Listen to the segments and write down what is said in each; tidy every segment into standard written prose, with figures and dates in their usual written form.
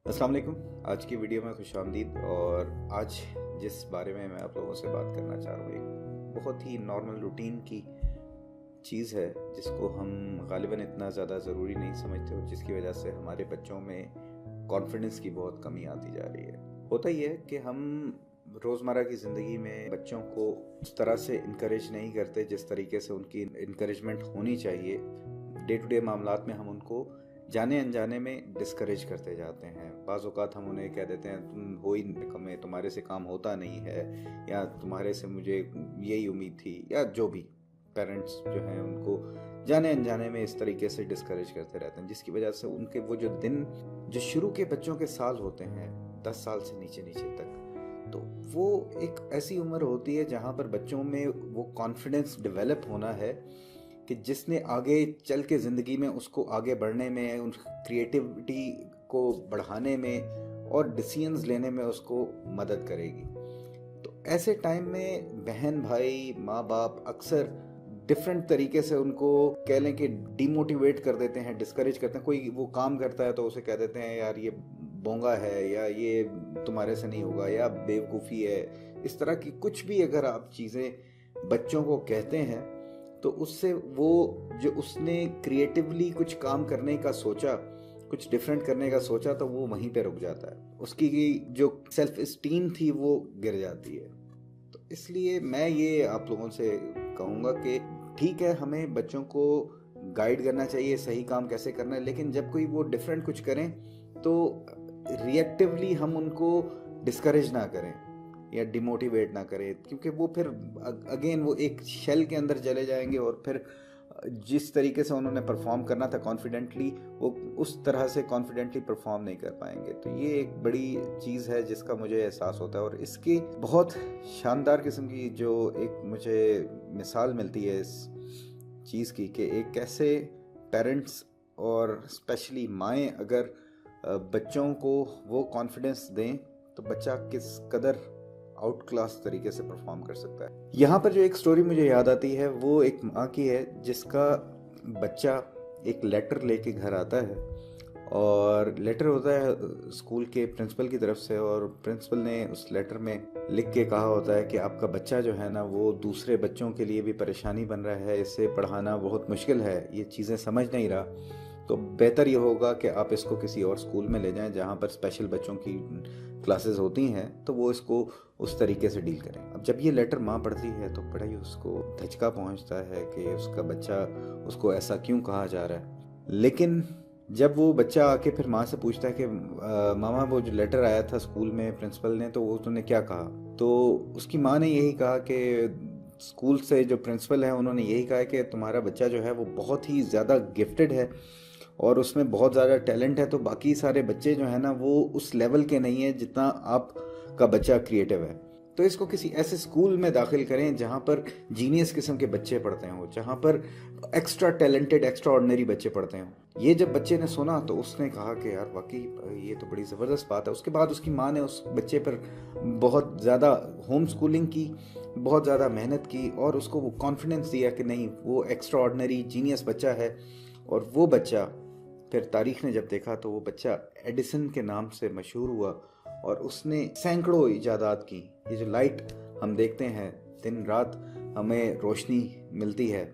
अस्सलाम वालेकुम। आज की वीडियो में खुशामदीद। और आज जिस बारे में मैं आप लोगों से बात करना चाह रहा हूँ, एक बहुत ही नॉर्मल रूटीन की चीज़ है जिसको हम गालिबन इतना ज़्यादा ज़रूरी नहीं समझते और जिसकी वजह से हमारे बच्चों में कॉन्फिडेंस की बहुत कमी आती जा रही है। होता ही है कि हम रोज़मर्रा की ज़िंदगी में बच्चों को उस तरह से इनकरेज नहीं करते जिस तरीके से उनकी इनकरेजमेंट होनी चाहिए। डे टू डे मामलात में हम उनको जाने अनजाने में डिस्करेज करते जाते हैं। बाज़ औक़ात हम उन्हें कह देते हैं तुम हो ही निकम्मे, तुम्हारे से काम होता नहीं है, या तुम्हारे से मुझे यही उम्मीद थी, या जो भी पेरेंट्स जो हैं उनको जाने अनजाने में इस तरीके से डिस्करेज करते रहते हैं, जिसकी वजह से उनके वो जो दिन, जो शुरू के बच्चों के साल होते हैं 10 साल से नीचे नीचे तक, तो वो एक ऐसी उम्र होती है जहाँ पर बच्चों में वो कॉन्फिडेंस डेवलप होना है कि जिसने आगे चल के ज़िंदगी में उसको आगे बढ़ने में, उन क्रिएटिविटी को बढ़ाने में और डिसीजंस लेने में उसको मदद करेगी। तो ऐसे टाइम में बहन भाई माँ बाप अक्सर डिफरेंट तरीके से उनको कह लें कि डिमोटिवेट कर देते हैं, डिस्करेज करते हैं। कोई वो काम करता है तो उसे कह देते हैं यार ये बोंगा है, या ये तुम्हारे से नहीं होगा, या बेवकूफ़ी है। इस तरह की कुछ भी अगर आप चीज़ें बच्चों को कहते हैं तो उससे वो जो उसने क्रिएटिवली कुछ काम करने का सोचा, कुछ डिफरेंट करने का सोचा, तो वो वहीं पे रुक जाता है। उसकी जो सेल्फ इस्टीम थी वो गिर जाती है। तो इसलिए मैं ये आप लोगों से कहूँगा कि ठीक है, हमें बच्चों को गाइड करना चाहिए सही काम कैसे करना है, लेकिन जब कोई वो डिफरेंट कुछ करें तो रिएक्टिवली हम उनको डिस्करेज ना करें या डिमोटिवेट ना करें, क्योंकि वो फिर अगेन वो एक शेल के अंदर चले जाएंगे और फिर जिस तरीके से उन्होंने परफॉर्म करना था कॉन्फिडेंटली, वो उस तरह से कॉन्फिडेंटली परफॉर्म नहीं कर पाएंगे। तो ये एक बड़ी चीज़ है जिसका मुझे एहसास होता है, और इसकी बहुत शानदार किस्म की जो एक मुझे मिसाल मिलती है इस चीज़ की कि एक कैसे पेरेंट्स और स्पेशली माएँ अगर बच्चों को वो कॉन्फिडेंस दें तो बच्चा किस कदर आउट क्लास तरीके से परफॉर्म कर सकता है। यहाँ पर जो एक स्टोरी मुझे याद आती है वो एक माँ की है जिसका बच्चा एक लेटर लेके घर आता है, और लेटर होता है स्कूल के प्रिंसिपल की तरफ से, और प्रिंसिपल ने उस लेटर में लिख के कहा होता है कि आपका बच्चा जो है ना वो दूसरे बच्चों के लिए भी परेशानी बन रहा है, इसे पढ़ाना बहुत मुश्किल है, ये चीज़ें समझ नहीं रहा, तो बेहतर ये होगा कि आप इसको किसी और स्कूल में ले जाएं जहाँ पर स्पेशल बच्चों की क्लासेस होती हैं, तो वो इसको उस तरीके से डील करें। अब जब ये लेटर माँ पढ़ती है तो बड़ा ही उसको धचका पहुँचता है कि उसका बच्चा, उसको ऐसा क्यों कहा जा रहा है। लेकिन जब वो बच्चा आके फिर माँ से पूछता है कि मामा वो जो लेटर आया था स्कूल में प्रिंसिपल ने, तो वो तुमने क्या कहा, तो उसकी माँ ने यही कहा कि स्कूल से जो प्रिंसिपल है उन्होंने यही कहा कि तुम्हारा बच्चा जो है वो बहुत ही ज़्यादा गिफ्टेड है और उसमें बहुत ज़्यादा टैलेंट है, तो बाकी सारे बच्चे जो है ना वो उस लेवल के नहीं है जितना आपका बच्चा क्रिएटिव है, तो इसको किसी ऐसे स्कूल में दाखिल करें जहाँ पर जीनियस किस्म के बच्चे पढ़ते हों, जहाँ पर एक्स्ट्रा टैलेंटेड एक्स्ट्रा ऑर्डिनरी बच्चे पढ़ते हों। ये जब बच्चे ने सुना तो उसने कहा कि यार वाकई ये तो बड़ी ज़बरदस्त बात है। उसके बाद उसकी माँ ने उस बच्चे पर बहुत ज़्यादा होम स्कूलिंग की, बहुत ज़्यादा मेहनत की, और उसको वो कॉन्फिडेंस दिया कि नहीं वो एक्स्ट्रा ऑर्डिनरी जीनियस बच्चा है। और वो बच्चा फिर तारीख ने जब देखा तो वो बच्चा एडिसन के नाम से मशहूर हुआ, और उसने सैकड़ों इजादात की। ये जो लाइट हम देखते हैं, दिन रात हमें रोशनी मिलती है,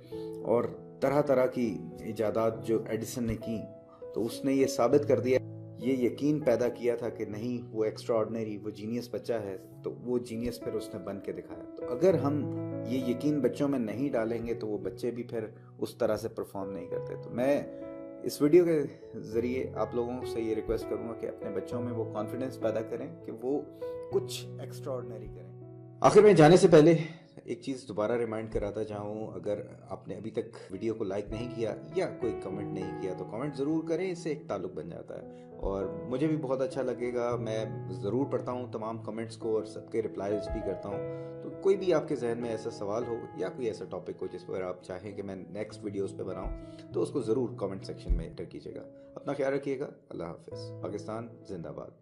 और तरह तरह की इजादात जो एडिसन ने की, तो उसने ये साबित कर दिया, ये यकीन पैदा किया था कि नहीं वो एक्स्ट्रा ऑर्डिनरी, वो जीनियस बच्चा है, तो वो जीनियस फिर उसने बन के दिखाया। तो अगर हम ये यकीन बच्चों में नहीं डालेंगे तो वो बच्चे भी फिर उस तरह से परफॉर्म नहीं करते। तो मैं इस वीडियो के ज़रिए आप लोगों से ये रिक्वेस्ट करूँगा कि अपने बच्चों में वो कॉन्फिडेंस पैदा करें कि वो कुछ एक्स्ट्रा ऑर्डिनरी करें। आखिर में जाने से पहले एक चीज़ दोबारा रिमाइंड कराता चाहूँ, अगर आपने अभी तक वीडियो को लाइक नहीं किया या कोई कमेंट नहीं किया तो कमेंट ज़रूर करें, इससे एक ताल्लुक़ बन जाता है और मुझे भी बहुत अच्छा लगेगा। मैं ज़रूर पढ़ता हूँ तमाम कमेंट्स को और सबके रिप्लाईज भी करता हूँ। तो कोई भी आपके जहन में ऐसा सवाल हो या कोई ऐसा टॉपिक हो जिस पर आप चाहें कि मैं नेक्स्ट वीडियोज़ पे बनाऊँ, तो उसको ज़रूर कमेंट सेक्शन में एंटर कीजिएगा। अपना ख्याल रखिएगा। अल्लाह हाफ़िज़। पाकिस्तान जिंदाबाद।